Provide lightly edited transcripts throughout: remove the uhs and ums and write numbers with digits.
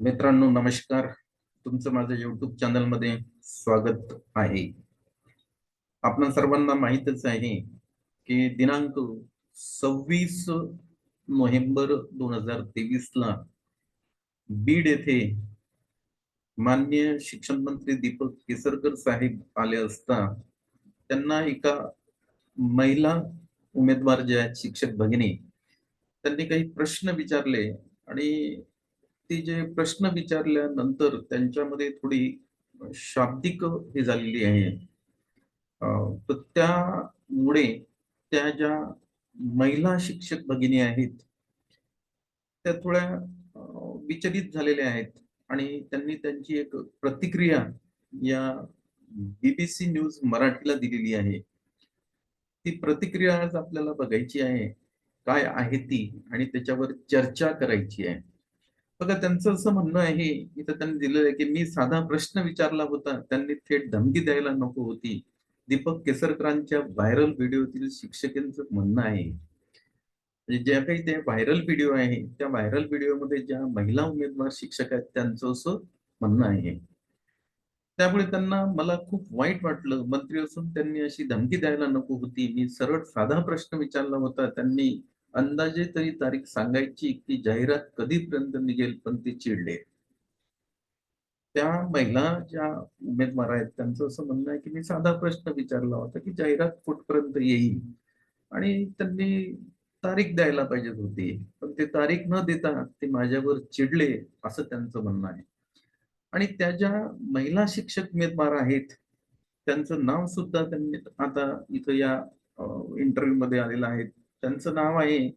मित्रांनो नमस्कार. तुमचं माझ्या युट्यूब चॅनल मध्ये स्वागत आहे. आपण सर्वांना माहीतच आहे की दिनांक 26 नोव्हेंबर 2023 ला बीड येथे माननीय शिक्षण मंत्री दीपक केसरकर साहेब आले असता त्यांना एका महिला उमेदवार जे आहेत शिक्षक भगिनी त्यांनी काही प्रश्न विचारले आणि ते जे प्रश्न विचारल्यानंतर त्यांच्यामध्ये थोडी शाब्दिक हे झालेली आहे. तर त्यामुळे त्या ज्या महिला शिक्षक भगिनी आहेत त्या थोड्या विचलित झालेल्या आहेत आणि त्यांनी त्यांची एक प्रतिक्रिया या BBC न्यूज मराठीला दिलेली आहे. ती प्रतिक्रिया आज आपल्याला बघायची आहे. काय आहे ती आणि त्याच्यावर चर्चा करायची आहे. बघा त्यांचं असं म्हणणं आहे, इथं त्यांनी दिलेलं आहे, की मी साधा प्रश्न विचारला होता. त्यांनी थेट धमकी द्यायला नको होती. दीपक केसरकरांच्या व्हायरल व्हिडिओतील शिक्षकांचं म्हणणं आहे. म्हणजे ज्या काही ते व्हायरल व्हिडिओ आहे, त्या व्हायरल व्हिडिओमध्ये ज्या महिला उमेदवार शिक्षक आहेत त्यांचं असं म्हणणं आहे. त्यामुळे त्यांना मला खूप वाईट वाटलं. मंत्री असून त्यांनी अशी धमकी द्यायला नको होती. मी सरळ साधा प्रश्न विचारला होता. त्यांनी अंदाजे तरी तारीख सांगायची की जाहिरात कधीपर्यंत निघेल, पण ते चिडले. त्या महिला ज्या उमेदवार आहेत त्यांचं असं म्हणणं आहे की मी साधा प्रश्न विचारला होता की जाहिरात कुठपर्यंत येईल आणि त्यांनी तारीख द्यायला पाहिजे होती. पण ते तारीख न देता ते माझ्यावर चिडले असं त्यांचं म्हणणं आहे. आणि त्या ज्या महिला शिक्षक उमेदवार आहेत त्यांचं नाव सुद्धा त्यांनी आता इथं या इंटरव्ह्यू मध्ये आलेलं आहे. त्यांचं नाव आहे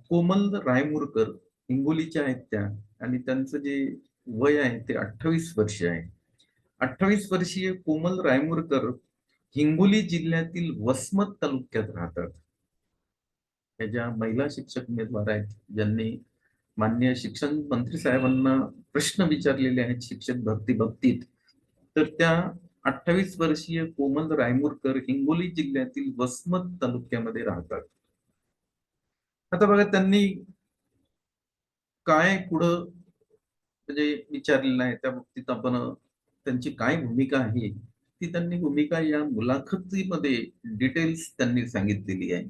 कोमल रायमुरकर. हिंगोलीच्या आहेत त्या आणि त्यांचं जे वय आहे ते 28 वर्ष आहे. 28 वर्षीय कोमल रायमुरकर हिंगोली जिल्ह्यातील वसमत तालुक्यात राहतात. त्या ज्या महिला शिक्षक उमेदवार आहेत ज्यांनी माननीय शिक्षण मंत्री साहेबांना प्रश्न विचारलेले आहेत शिक्षक भरती बाबतीत, तर त्या 28 वर्षीय कोमल रायमुरकर हिंगोली जिल्ह्यातील वसमत तालुक्यामध्ये राहतात. आता बघा त्यांनी काय पुढं म्हणजे विचारलेलं आहे त्या बाबतीत आपण त्यांची काय भूमिका आहे ती त्यांनी भूमिका या मुलाखतीमध्ये डिटेल्स त्यांनी सांगितलेली आहे.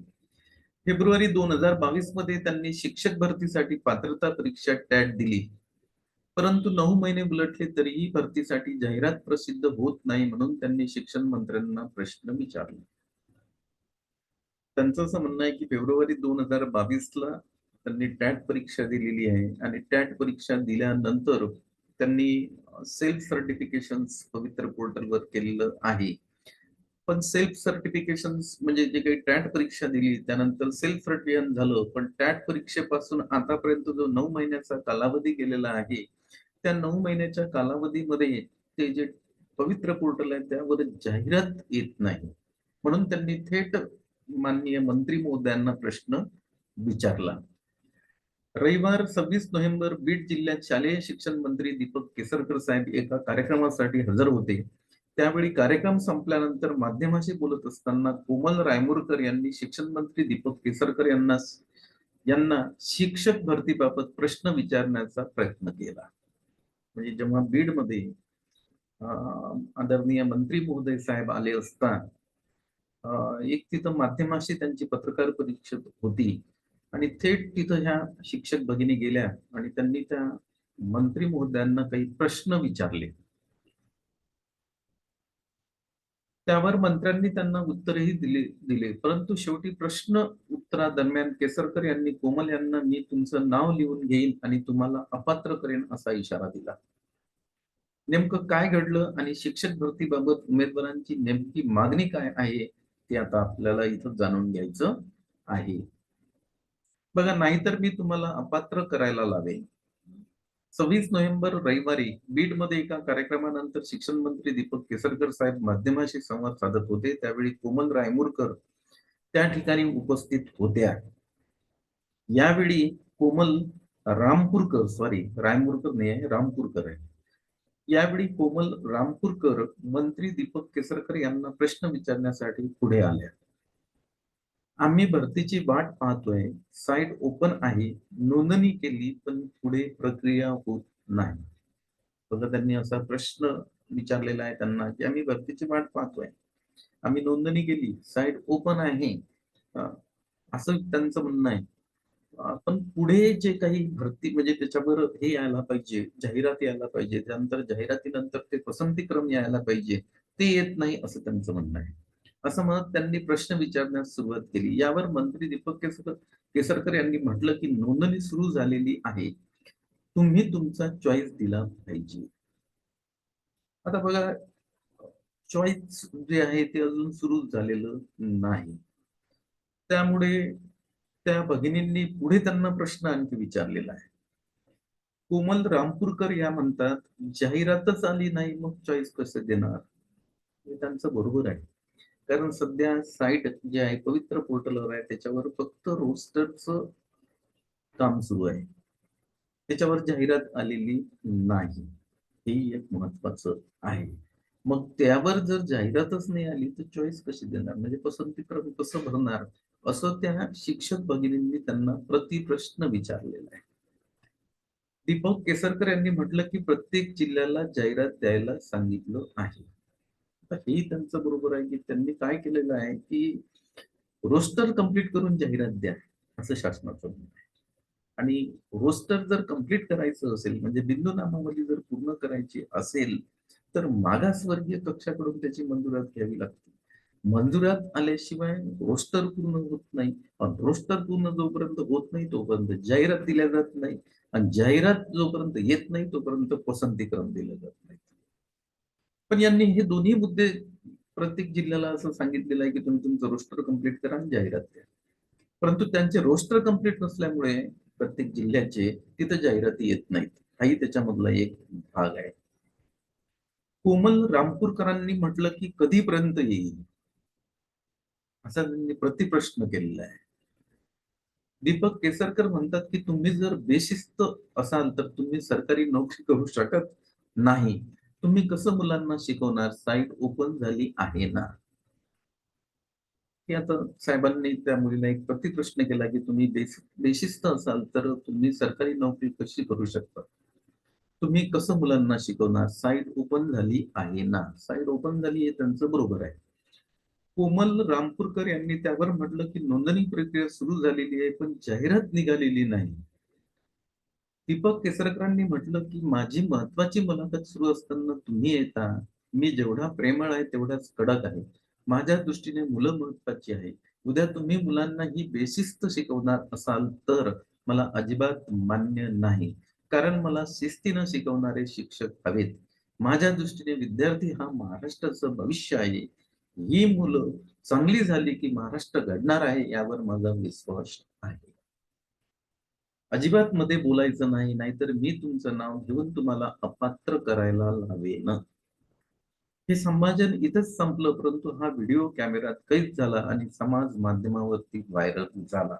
फेब्रुवारी 2022 मध्ये त्यांनी शिक्षक भरतीसाठी पात्रता परीक्षा टॅट दिली. परंतु 9 महिने उलटले तरीही भरतीसाठी जाहिरात प्रसिद्ध होत नाही म्हणून त्यांनी शिक्षण मंत्र्यांना प्रश्न विचारला. त्यांचं असं म्हणणं आहे की फेब्रुवारी 2022 ला त्यांनी टॅट परीक्षा दिलेली आहे आणि टॅट परीक्षा दिल्यानंतर त्यांनी सेल्फ सर्टिफिकेशन पवित्र पोर्टलवर केलेलं आहे. पण सेल्फ सर्टिफिकेशन म्हणजे जे काही टॅट परीक्षा दिली त्यानंतर सेल्फ सर्टिफिकेशन झालं, पण टॅट परीक्षेपासून आतापर्यंत जो 9 महिन्याचा कालावधी गेलेला आहे त्या 9 महिन्याच्या कालावधीमध्ये ते जे पवित्र पोर्टल आहे त्यावर जाहिरात येत नाही. म्हणून त्यांनी थेट माननीय मंत्री महोदयांना प्रश्न विचारला. रविवार 26 नोव्हेंबर बीड जिल्ह्यात शालेय शिक्षण मंत्री दीपक केसरकर साहेब एका कार्यक्रमासाठी हजर होते. त्यावेळी कार्यक्रम संपल्यानंतर माध्यमाशी बोलत असताना कोमल रायमुरकर यांनी शिक्षण मंत्री दीपक केसरकर यांना शिक्षक भरतीबाबत प्रश्न विचारण्याचा प्रयत्न केला. म्हणजे जेव्हा बीडमध्ये आदरणीय मंत्री महोदय साहेब आले असता एक तिथं माध्यमाशी त्यांची पत्रकार परिषद होती आणि थेट तिथं ह्या शिक्षक भगिनी गेल्या आणि त्यांनी त्या मंत्री महोदयांना काही प्रश्न विचारले. त्यावर मंत्र्यांनी त्यांना उत्तरही दिले परंतु शेवटी प्रश्न उत्तरादरम्यान केसरकर यांनी कोमल यांना मी तुमचं नाव लिहून घेईन आणि तुम्हाला अपात्र करेन असा इशारा दिला. नेमकं काय घडलं आणि शिक्षक भरतीबाबत उमेदवारांची नेमकी मागणी काय आहे ते आता आपल्याला इथं जाणून घ्यायचं आहे. बघा नाहीतर मी तुम्हाला अपात्र करायला लावेन. 26 नोव्हेंबर रविवारी बीडमध्ये एका कार्यक्रमानंतर शिक्षण मंत्री दीपक केसरकर साहेब माध्यमाशी संवाद साधत होते. त्यावेळी कोमल रायमुरकर त्या ठिकाणी उपस्थित होत्या. यावेळी कोमल रायमुरकर नाही आहे, रामपूरकर आहे. यावेळी कोमल रामपूरकर मंत्री दीपक केसरकर यांना प्रश्न विचारण्यासाठी पुढे आल्या. आम्ही भरतीची वाट पाहतोय. साईट ओपन आहे. नोंदणी केली पण पुढे प्रक्रिया होत नाही. बघा, त्यांनी असा प्रश्न विचारलेला आहे त्यांना, की आम्ही भरतीची वाट पाहतोय, आम्ही नोंदणी केली, साईट ओपन आहे, असं त्यांचं म्हणणं आहे. पण पुढे जे काही भरती म्हणजे त्याच्यावर हे यायला पाहिजे, जाहिरात यायला पाहिजे, त्यानंतर जाहिरातीनंतर ते पसंतीक्रम यायला पाहिजे, ते येत नाही असं त्यांचं म्हणणं आहे. असं म्हणत त्यांनी प्रश्न विचारण्यास सुरुवात केली. यावर मंत्री दीपक केसरकर यांनी म्हटलं, की नोंदणी सुरू झालेली आहे, तुम्ही तुमचा चॉईस दिला पाहिजे. आता बघा, चॉईस जे आहे ते अजून सुरू झालेलं नाही. त्यामुळे त्या भगिनींनी पुढे त्यांना प्रश्न आणखी विचारलेला आहे. कोमल रामपूरकर या म्हणतात, जाहिरातच आली नाही मग चॉईस कसं देणार? हे त्यांचं बरोबर आहे. कारण सध्या साईट जे आहे पवित्र पोर्टलवर आहे, त्याच्यावर फक्त रोस्टरचं काम सुरू आहे. त्याच्यावर जाहिरात आलेली नाही. हे एक महत्वाचं आहे. मग त्यावर जर जाहिरातच नाही आली तर चॉईस कशी देणार? म्हणजे पसंतीक्रम कसं भरणार? असं त्या शिक्षक भगिनींनी त्यांना प्रतिप्रश्न विचारलेला आहे. दीपक केसरकर यांनी म्हटलं, की प्रत्येक जिल्ह्याला जाहिरात द्यायला सांगितलं आहे. आता हेही त्यांचं बरोबर आहे, की त्यांनी काय केलेलं आहे, की रोस्टर कंप्लीट करून जाहिरात द्या, असं शासनाचं म्हणणं आहे. आणि रोस्टर जर कंप्लीट करायचं असेल, म्हणजे बिंदू नामावली जर पूर्ण करायची असेल, तर मागासवर्गीय कक्षाकडून त्याची मंजुरात घ्यावी लागते. मंजुरात आल्याशिवाय रोस्टर पूर्ण होत नाही. आणि रोस्टर पूर्ण जोपर्यंत होत नाही, तोपर्यंत जाहिरात दिल्या जात नाही. आणि जाहिरात जोपर्यंत येत नाही, तोपर्यंत पसंतीक्रम दिला जात नाही. पण यांनी हे दोन्ही मुद्दे प्रत्येक जिल्ह्याला असं सांगितलेलं आहे, की तुम्ही तुमचं रोस्टर कंप्लीट करा आणि जाहिरात द्या. परंतु त्यांचे रोस्टर कंप्लीट नसल्यामुळे प्रत्येक जिल्ह्याचे तिथं जाहिराती येत नाहीत. हाही त्याच्यामधला एक भाग आहे. कोमल रामपूरकरांनी म्हटलं, की कधीपर्यंत येईल? असा त्यांनी प्रतिप्रश्न केलेला आहे. दीपक केसरकर म्हणतात, की तुम्ही जर बेशिस्त असाल तर तुम्ही सरकारी नोकरी करू शकत नाही. तुम्ही कसं मुलांना शिकवणार? साईट ओपन झाली आहे ना? की आता साहेबांनी त्या मुलीला एक प्रतिप्रश्न केला, की तुम्ही बेशिस्त असाल तर तुम्ही सरकारी नोकरी कशी करू शकता? तुम्ही कसं मुलांना शिकवणार? साईट ओपन झाली आहे ना? साईट ओपन झाली हे त्यांचं बरोबर आहे. कोमल रामपूरकर यांनी त्यावर म्हटलं, की नोंदणी प्रक्रिया सुरू झालेली आहे, पण जाहिरात निघालेली नाही. दीपक केसरकरांनी म्हटलं, की माझी महत्वाची मुलाखत सुरू असताना तुम्ही येता. मी जेवढा प्रेमळ आहे तेवढाच कडक आहे. माझ्या दृष्टीने मुलं महत्वाची आहे. उद्या तुम्ही मुलांना ही बेशिस्त शिकवणार असाल तर मला अजिबात मान्य नाही. कारण मला शिस्तीनं शिकवणारे शिक्षक हवेत. माझ्या दृष्टीने विद्यार्थी हा महाराष्ट्राचं भविष्य आहे. ही मुलं चांगली झाली की महाराष्ट्र घडणार आहे यावर माझा विश्वास आहे. अजिबात मध्ये बोलायचं नाही, नाहीतर मी तुमचं नाव घेऊन तुम्हाला अपात्र करायला लावेन. हे संभाषण इथंच संपलं, परंतु हा व्हिडिओ कॅमेऱ्यात कैद झाला आणि समाज माध्यमावरती व्हायरल झाला.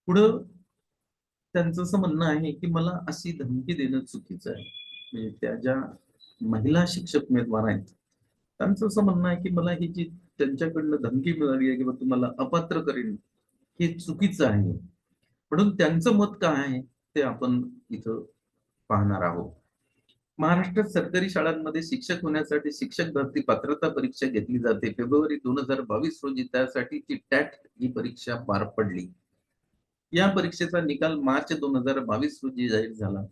पुढं त्यांचं असं म्हणणं आहे, की मला अशी धमकी देणं चुकीचं आहे. म्हणजे त्या ज्या महिला शिक्षक उमेदवार आहेत, त्यांचं असं म्हणणं आहे, की मला ही जी त्यांच्याकडनं धमकी मिळाली आहे किंवा तुम्हाला अपात्र करेन, हे चुकीचं आहे. म्हणून त्यांचं मत काय आहे ते आपण इथं पाहणार आहोत. महाराष्ट्रात सरकारी शाळांमध्ये शिक्षक होण्यासाठी शिक्षक भरती पात्रता परीक्षा घेतली जाते. फेब्रुवारी 2022 रोजी त्यासाठीची टॅट ही परीक्षा पार पडली. या परीक्षेचा निकाल मार्च 2022 रोजी जाहीर झाला.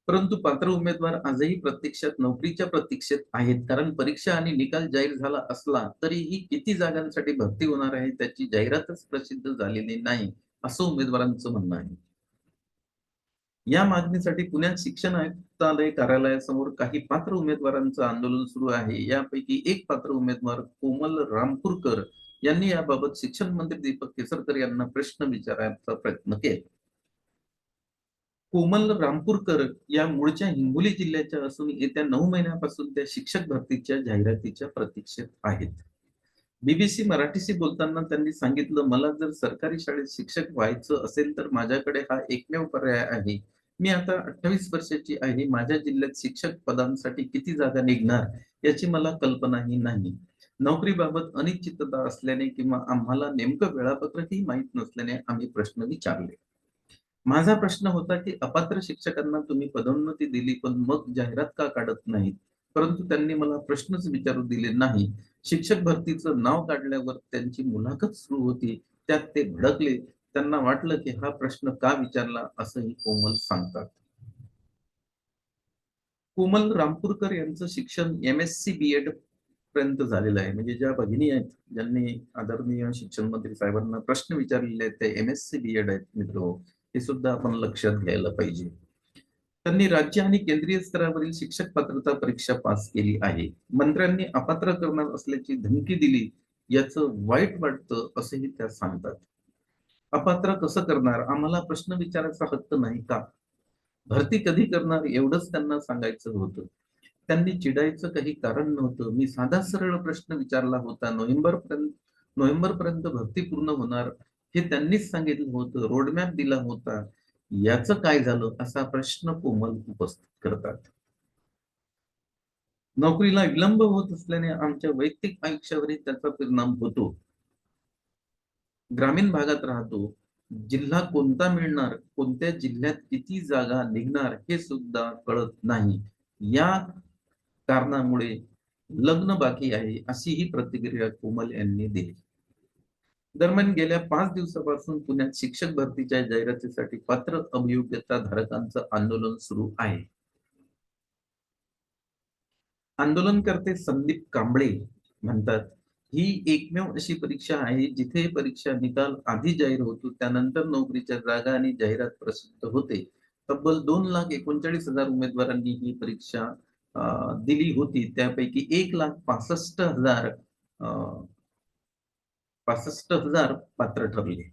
परंतु पात्र उमेदवार आजही प्रत्यक्षात नोकरीच्या प्रतीक्षेत आहेत. कारण परीक्षा आणि निकाल जाहीर झाला असला तरीही किती जागांसाठी भरती होणार आहे त्याची जाहिरातच प्रसिद्ध झालेली नाही, असं उमेदवारांचं म्हणणं आहे. या मागणीसाठी पुण्यात शिक्षण आयुक्तालय कार्यालयासमोर काही पात्र उमेदवारांचं आंदोलन सुरू आहे. यापैकी एक पात्र उमेदवार कोमल रामपूरकर यांनी याबाबत शिक्षण मंत्री दीपक केसरकर यांना प्रश्न विचारायचा प्रयत्न केला. कोमल रामपूरकर या मूळच्या हिंगोली जिल्ह्याच्या असून येत्या 9 महिन्यापासून त्या शिक्षक भरतीच्या जाहिरातीच्या प्रतीक्षेत आहेत. बीबीसी मराठीशी बोलताना त्यांनी सांगितलं, मला जर सरकारी शाळेत शिक्षक व्हायचं असेल तर माझ्याकडे हा एकमेव पर्याय आहे. मी आता 28 वर्षाची आहे. माझ्या जिल्ह्यात शिक्षक पदांसाठी किती जागा निघणार याची मला कल्पनाही नाही. नोकरीबाबत अनिश्चितता असल्याने किंवा आम्हाला नेमकं वेळापत्रकही माहीत नसल्याने आम्ही प्रश्न विचारले. माझा प्रश्न होता की अपात्र शिक्षकांना तुम्ही पदोन्नती दिली पण मग जाहिरात का काढत नाहीत? परंतु त्यांनी मला प्रश्नच विचारू दिले नाही. शिक्षक भरतीचं नाव काढल्यावर त्यांची मुलाखत सुरू होती. त्यात ते भडकले. त्यांना वाटलं की हा प्रश्न का विचारला असंही कोमल सांगतात. कोमल रामपूरकर यांचं शिक्षण एम.एससी बी.एड पर्यंत झालेलं आहे. म्हणजे ज्या भगिनी आहेत, ज्यांनी आदरणीय शिक्षण मंत्री साहेबांना प्रश्न विचारलेले आहेत, ते एम.एससी बी.एड आहेत मित्र. हे सुद्धा आपण लक्षात घ्यायला पाहिजे. त्यांनी राज्य आणि केंद्रीय स्तरावरील शिक्षक पात्रता परीक्षा पास केली आहे. मंत्र्यांनी अपात्र करणार असल्याची धमकी दिली, याचं वाईट वाटतं असंही त्या सांगतात. अपात्र कसं करणार? आम्हाला प्रश्न विचारायचा हक्क नाही का? भरती कधी करणार एवढंच त्यांना सांगायचं होतं. त्यांनी चिडायचं काही कारण नव्हतं. मी साधा सरळ प्रश्न विचारला होता. नोव्हेंबरपर्यंत भरती पूर्ण होणार हे त्यांनीच सांगितलं होतं. रोडमॅप दिला होता. याचं काय झालं? असा प्रश्न कोमल उपस्थित करतात. नोकरीला विलंब होत असल्याने आमच्या वैयक्तिक आयुष्यावरही त्याचा परिणाम होतो. ग्रामीण भागात राहतो. जिल्हा कोणता मिळणार, कोणत्या जिल्ह्यात किती जागा निघणार हे सुद्धा कळत नाही. या कारणामुळे लग्न बाकी आहे, अशी ही प्रतिक्रिया कोमल यांनी दिली. दरम्यान गेल्या 5 दिवसापासून पुण्यात शिक्षक भरतीच्या जाहिरातीसाठी पात्र अभियोग्यता धारकांचं आंदोलन सुरू आहे. आंदोलनकर्ते संदीप कांबळे म्हणतात, ही एकमेव अशी परीक्षा आहे जिथे परीक्षा निकाल आधी जाहीर होतो, त्यानंतर नोकरीच्या जागा आणि जाहिरात प्रसिद्ध होते. तब्बल 2,39,000 उमेदवारांनी ही परीक्षा दिली होती. त्यापैकी 1,65,000 65,000 पात्र ठरले.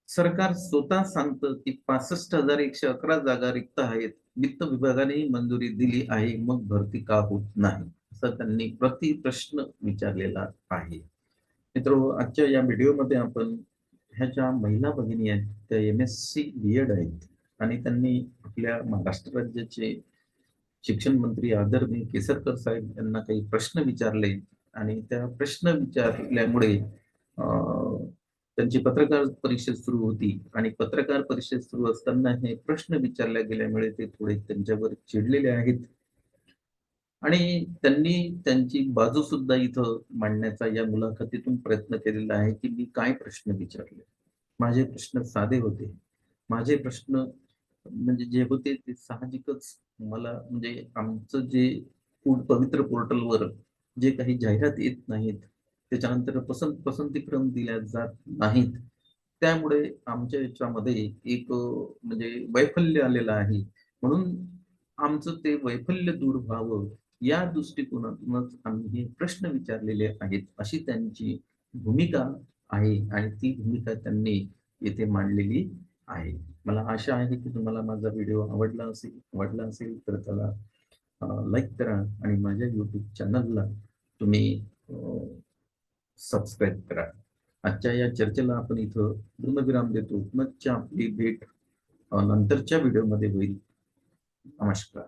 सरकार स्वतः सांगतं की 65,111 जागा रिक्त आहेत. वित्त विभागाने मंजुरी दिली आहे, मग भरती का होत नाही? असं त्यांनी प्रतिप्रश्न विचारलेला आहे. मित्रांनो, आजच्या या व्हिडिओमध्ये आपण ह्या ज्या महिला भगिनी आहेत, त्या एम.एससी बी.एड आहेत आणि त्यांनी आपल्या महाराष्ट्र राज्याचे शिक्षण मंत्री आदरणीय केसरकर साहेब यांना काही प्रश्न विचारले आणि त्या प्रश्न विचारल्यामुळे त्यांची पत्रकार परिषद सुरू होती आणि पत्रकार परिषद सुरू असताना हे प्रश्न विचारले गेल्यामुळे ते थोडे त्यांच्यावर चिडलेले आहेत आणि त्यांनी त्यांची बाजू सुद्धा इथं मांडण्याचा या मुलाखतीतून प्रयत्न केलेला आहे की मी काय प्रश्न विचारले. माझे प्रश्न साधे होते. माझे प्रश्न म्हणजे जे होते ते साहजिकच मला म्हणजे आमचं जे पवित्र पोर्टलवर जे काही जाहिरात येत नाहीत, त्याच्यानंतर पसंतीक्रम दिल्या जात नाहीत. त्यामुळे आमच्या याच्यामध्ये एक म्हणजे वैफल्य आलेलं आहे. म्हणून आमचं ते वैफल्य दूर व्हावं या दृष्टिकोनातूनच आम्ही हे प्रश्न विचारलेले आहेत, अशी त्यांची भूमिका आहे आणि ती भूमिका त्यांनी येथे मांडलेली आहे. मला आशा आहे की तुम्हाला माझा व्हिडिओ आवडला असेल तर त्याला लाईक करा आणि माझ्या YouTube चॅनलला तुम्ही सबस्क्राईब करा. आजच्या या चर्चेला आपण इथं पूर्णविराम देतो. पुन्हा आपली भेट नंतरच्या व्हिडिओमध्ये होईल. नमस्कार.